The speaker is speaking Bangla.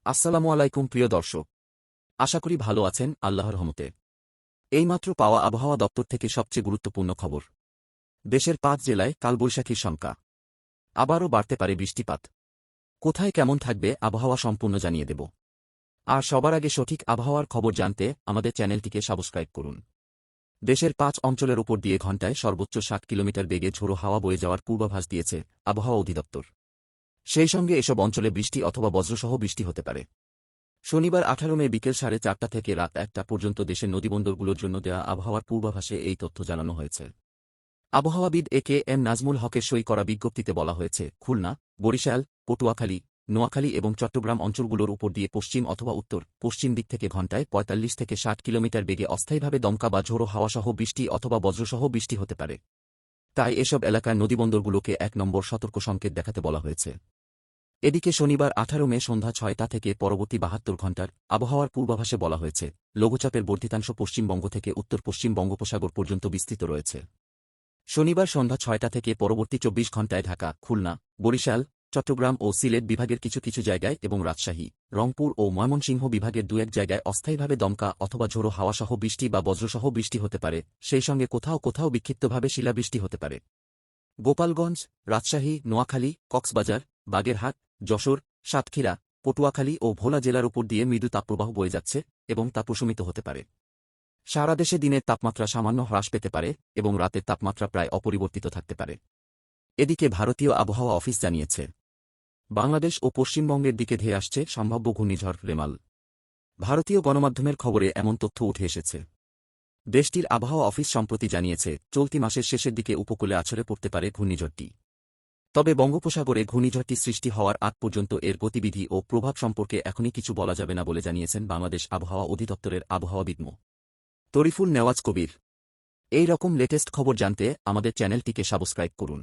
আসসালামু আলাইকুম প্রিয় দর্শক, আশা করি ভালো আছেন আল্লাহর রহমতে। এইমাত্র পাওয়া আবহাওয়া দপ্তর থেকে সবচেয়ে গুরুত্বপূর্ণ খবর। দেশের ৫ জেলায় কালবৈশাখীর শঙ্কা। আবারও বাড়তে পারে বৃষ্টিপাত। কোথায় কেমন থাকবে আবহাওয়া সম্পূর্ণ জানিয়ে দেব। আর সবার আগে সঠিক আবহাওয়ার খবর জানতে আমাদের চ্যানেলটিকে সাবস্ক্রাইব করুন। দেশের ৫ অঞ্চলের উপর দিয়ে ঘণ্টায় সর্বোচ্চ ৬০ কিলোমিটার বেগে ঝোড়ো হাওয়া বয়ে যাওয়ার পূর্বাভাস দিয়েছে আবহাওয়া অধিদপ্তর। সেই সঙ্গে এসব অঞ্চলে বৃষ্টি অথবা বজ্রসহ বৃষ্টি হতে পারে। শনিবার ১৮ মে বিকেল ৪:৩০ থেকে রাত ১টা পর্যন্ত দেশের নদীবন্দরগুলোর জন্য দেওয়া আবহাওয়ার পূর্বাভাসে এই তথ্য জানানো হয়েছে। আবহাওয়াবিদ এ.কে.এম. নাজমুল হকের সই করা বিজ্ঞপ্তিতে বলা হয়েছে, খুলনা, বরিশাল, পটুয়াখালী, নোয়াখালী এবং চট্টগ্রাম অঞ্চলগুলোর উপর দিয়ে পশ্চিম অথবা উত্তর পশ্চিম দিক থেকে ঘণ্টায় ৪৫ থেকে ৬০ কিলোমিটার বেগে অস্থায়ীভাবে দমকা বা ঝোড়ো হাওয়াসহ বৃষ্টি অথবা বজ্রসহ বৃষ্টি হতে পারে। তাই এসব এলাকায় নদীবন্দরগুলোকে ১ নম্বর সতর্ক সংকেত দেখাতে বলা হয়েছে। এদিকে শনিবার ১৮ মে সন্ধ্যা ৬টা থেকে পরবর্তী ৭২ ঘণ্টার আবহাওয়ার পূর্বাভাসে বলা হয়েছে, লঘুচাপের বর্ধিতাংশ পশ্চিমবঙ্গ থেকে উত্তর পশ্চিম বঙ্গোপসাগর পর্যন্ত বিস্তৃত রয়েছে। শনিবার সন্ধ্যা ৬টা থেকে পরবর্তী ২৪ ঘণ্টায় ঢাকা, খুলনা, বরিশাল, চট্টগ্রাম ও সিলেট বিভাগের কিছু কিছু জায়গায় এবং রাজশাহী, রংপুর ও ময়মনসিংহ বিভাগের দু-এক জায়গায় অস্থায়ীভাবে দমকা অথবা ঝোড়ো হাওয়াসহ বৃষ্টি বা বজ্রসহ বৃষ্টি হতে পারে, সেই সঙ্গে কোথাও কোথাও বিক্ষিপ্তভাবে শিলাবৃষ্টি হতে পারে। গোপালগঞ্জ, রাজশাহী, নোয়াখালী, কক্সবাজার, বাগেরহাট, যশোর, সাতক্ষীরা, পটুয়াখালী ও ভোলা জেলার উপর দিয়ে মৃদু তাপপ্রবাহ বয়ে যাচ্ছে এবং তা প্রশমিত হতে পারে। সারা দেশে দিনের তাপমাত্রা সামান্য হ্রাস পেতে পারে এবং রাতের তাপমাত্রা প্রায় অপরিবর্তিত থাকতে পারে। এদিকে ভারতীয় আবহাওয়া অফিস জানিয়েছে, বাংলাদেশ ও পশ্চিমবঙ্গের দিকে ধেয়ে আসছে সম্ভাব্য ঘূর্ণিঝড় রেমাল। ভারতীয় গণমাধ্যমের খবরে এমন তথ্য উঠে এসেছে। দেশটির আবহাওয়া অফিস সম্প্রতি জানিয়েছে, চলতি মাসের শেষের দিকে উপকূলে আছড়ে পড়তে পারে ঘূর্ণিঝড়টি। তবে বঙ্গোপসাগরে ঘূর্ণিঝড়টি সৃষ্টি হওয়ার আগ পর্যন্ত এর গতিবিধি ও প্রভাব সম্পর্কে এখনই কিছু বলা যাবে না বলে জানিয়েছেন বাংলাদেশ আবহাওয়া অধিদপ্তরের আবহাওয়াবিদ মো. তরিফুল নেওয়াজ কবির। এই রকম লেটেস্ট খবর জানতে আমাদের চ্যানেলটিকে সাবস্ক্রাইব করুন।